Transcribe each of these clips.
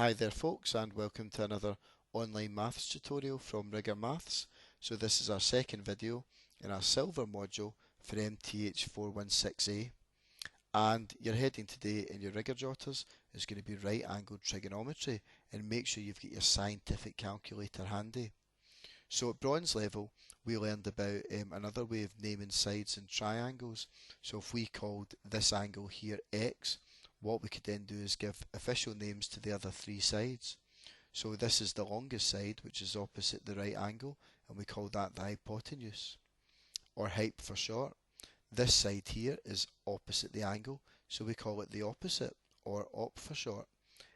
Hi there folks, and welcome to another online maths tutorial from Rigor Maths. So this is our second video in our silver module for MTH 416A, and your heading today in your Rigor Jotters is going to be right angled trigonometry, and make sure you've got your scientific calculator handy. So at bronze level we learned about another way of naming sides in triangles. So if we called this angle here x, what we could then do is give official names to the other three sides. So this is the longest side, which is opposite the right angle, and we call that the hypotenuse, or hyp for short. This side here is opposite the angle, so we call it the opposite, or op for short.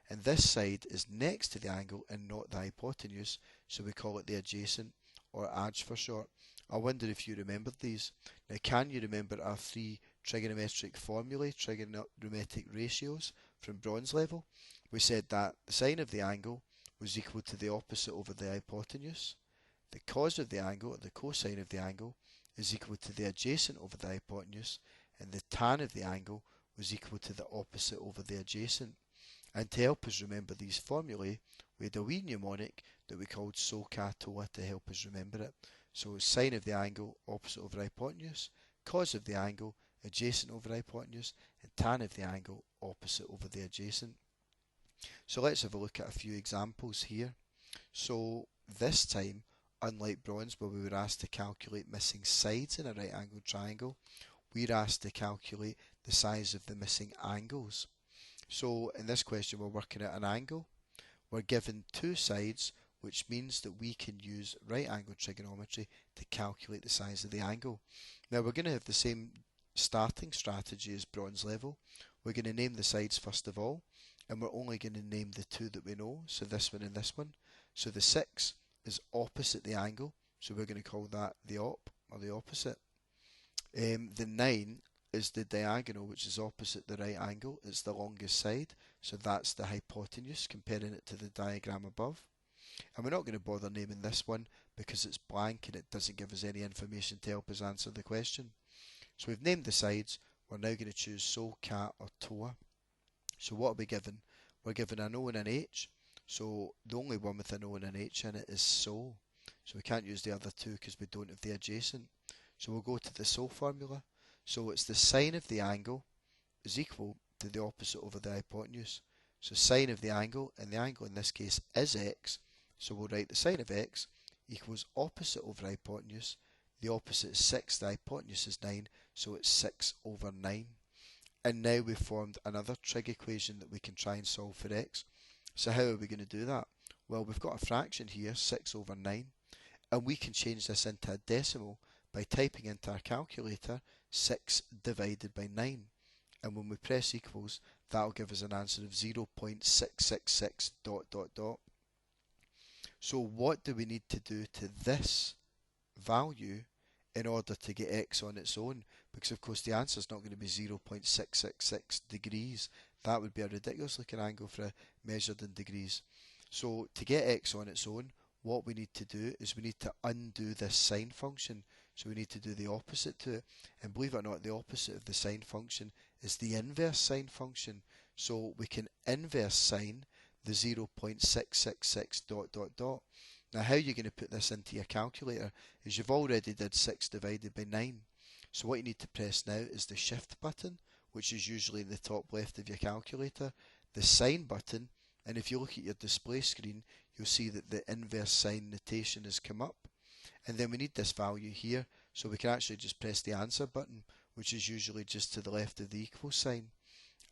And this side is next to the angle and not the hypotenuse, so we call it the adjacent, or adj for short. I wonder if you remembered these. Now, can you remember our three trigonometric formulae, trigonometric ratios from bronze level? We said that the sine of the angle was equal to the opposite over the hypotenuse. The cos of the angle, or the cosine of the angle, is equal to the adjacent over the hypotenuse, and the tan of the angle was equal to the opposite over the adjacent. And to help us remember these formulae, we had a wee mnemonic that we called SOHCAHTOA to help us remember it. So sine of the angle, opposite over hypotenuse, cos of the angle, adjacent over hypotenuse, and tan of the angle, opposite over the adjacent. So let's have a look at a few examples here. So this time, unlike bronze where we were asked to calculate missing sides in a right angled triangle, we're asked to calculate the size of the missing angles. So in this question we're working at an angle. We're given two sides, which means that we can use right angled trigonometry to calculate the size of the angle. Now we're going to have the same starting strategy as bronze level. We're going to name the sides first of all, and we're only going to name the two that we know, so this one and this one. So the 6 is opposite the angle, so we're going to call that the op, or the opposite. The 9 is the diagonal, which is opposite the right angle. It's the longest side, so that's the hypotenuse, comparing it to the diagram above. And we're not going to bother naming this one because it's blank and it doesn't give us any information to help us answer the question. So we've named the sides. We're now going to choose SO, CAT or TOA. So what are we given? We're given an O and an H. So the only one with an O and an H in it is SO. So we can't use the other two because we don't have the adjacent. So we'll go to the SO formula. So it's the sine of the angle is equal to the opposite over the hypotenuse. So sine of the angle, and the angle in this case is x, so we'll write the sine of x equals opposite over hypotenuse. The opposite is 6, the hypotenuse is 9, so it's 6 over 9. And now we've formed another trig equation that we can try and solve for x. So how are we going to do that? Well, we've got a fraction here, 6 over 9, and we can change this into a decimal by typing into our calculator 6 divided by 9, and when we press equals, that'll give us an answer of 0.666 dot dot dot. So what do we need to do to this value in order to get x on its own? Because of course the answer is not going to be 0.666 degrees. That would be a ridiculous looking angle for a measured in degrees. So to get x on its own, what we need to do is we need to undo this sine function. So we need to do the opposite to it. And believe it or not, the opposite of the sine function is the inverse sine function. So we can inverse sine the 0.666 dot dot dot. Now how you're going to put this into your calculator is you've already did 6 divided by 9. So what you need to press now is the shift button, which is usually in the top left of your calculator, the sine button, and if you look at your display screen, you'll see that the inverse sine notation has come up. And then we need this value here, so we can actually just press the answer button, which is usually just to the left of the equal sign.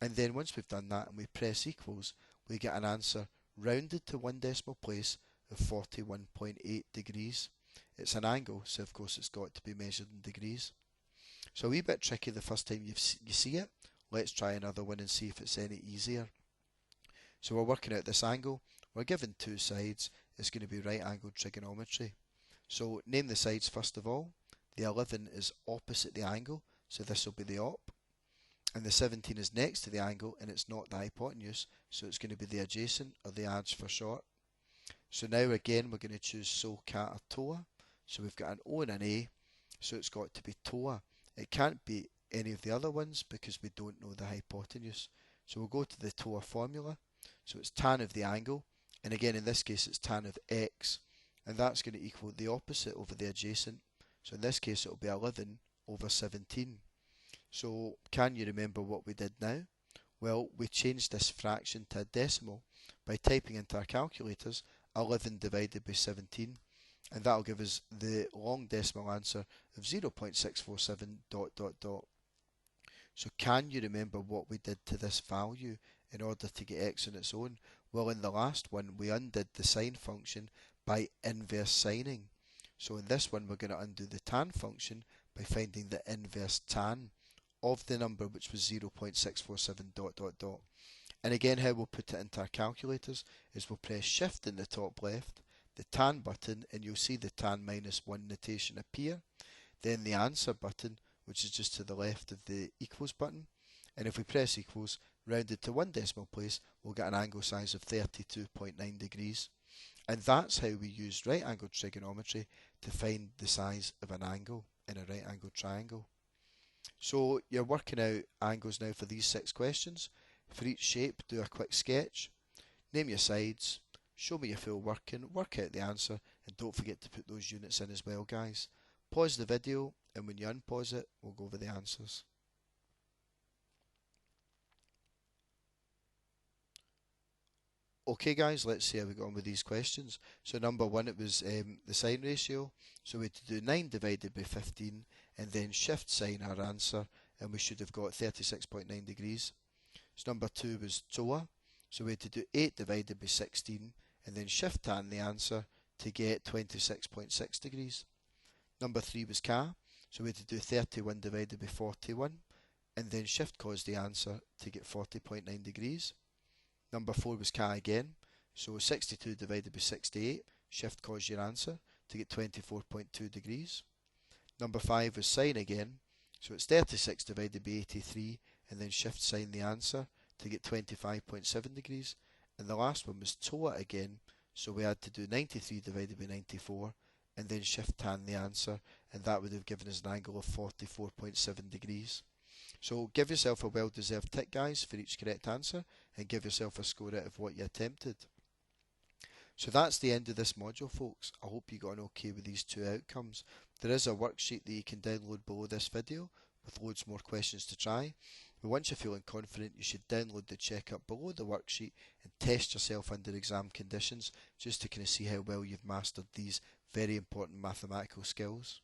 And then once we've done that and we press equals, we get an answer rounded to one decimal place of 41.8 degrees. It's an angle, so of course it's got to be measured in degrees. So a wee bit tricky the first time you see it. Let's try another one and see if it's any easier. So we're working out this angle. We're given two sides. It's going to be right angled trigonometry. So name the sides first of all. The 11 is opposite the angle, so this will be the op. And the 17 is next to the angle, and it's not the hypotenuse, so it's going to be the adjacent, or the adj for short. So now again we're going to choose SO, CAT or TOA. So we've got an O and an A, so it's got to be TOA. It can't be any of the other ones because we don't know the hypotenuse. So we'll go to the TOA formula. So it's tan of the angle, and again in this case it's tan of x, and that's going to equal the opposite over the adjacent. So in this case it'll be 11 over 17. So can you remember what we did now? Well, we changed this fraction to a decimal by typing into our calculators 11 divided by 17, and that'll give us the long decimal answer of 0.647 dot dot dot. So can you remember what we did to this value in order to get x on its own? Well, in the last one we undid the sine function by inverse signing. So in this one we're going to undo the tan function by finding the inverse tan of the number, which was 0.647 dot dot dot. And again, how we'll put it into our calculators is we'll press shift in the top left, the tan button, and you'll see the tan minus 1 notation appear. Then the answer button, which is just to the left of the equals button. And if we press equals, rounded to one decimal place, we'll get an angle size of 32.9 degrees. And that's how we use right angled trigonometry to find the size of an angle in a right angled triangle. So you're working out angles now for these 6 questions. For each shape, do a quick sketch, name your sides, show me your full working, work out the answer, and don't forget to put those units in as well, guys. Pause the video, and when you unpause it, we'll go over the answers. Okay guys, let's see how we got on with these questions. So number 1, it was the sine ratio. So we had to do 9 divided by 15 and then shift sign our answer, and we should have got 36.9 degrees. So number 2 was TOA. So we had to do 8 divided by 16 and then shift tan the answer to get 26.6 degrees. Number 3 was Ka. So we had to do 31 divided by 41 and then shift cos the answer to get 40.9 degrees. Number 4 was Ka again, so 62 divided by 68, shift cos your answer to get 24.2 degrees. Number 5 was sine again, so it's 36 divided by 83 and then shift sine the answer to get 25.7 degrees. And the last one was TOA again, so we had to do 93 divided by 94 and then shift tan the answer, and that would have given us an angle of 44.7 degrees. So give yourself a well-deserved tick, guys, for each correct answer, and give yourself a score out of what you attempted. So that's the end of this module, folks. I hope you got on okay with these 2 outcomes. There is a worksheet that you can download below this video with loads more questions to try. But once you're feeling confident, you should download the checkup below the worksheet and test yourself under exam conditions just to kind of see how well you've mastered these very important mathematical skills.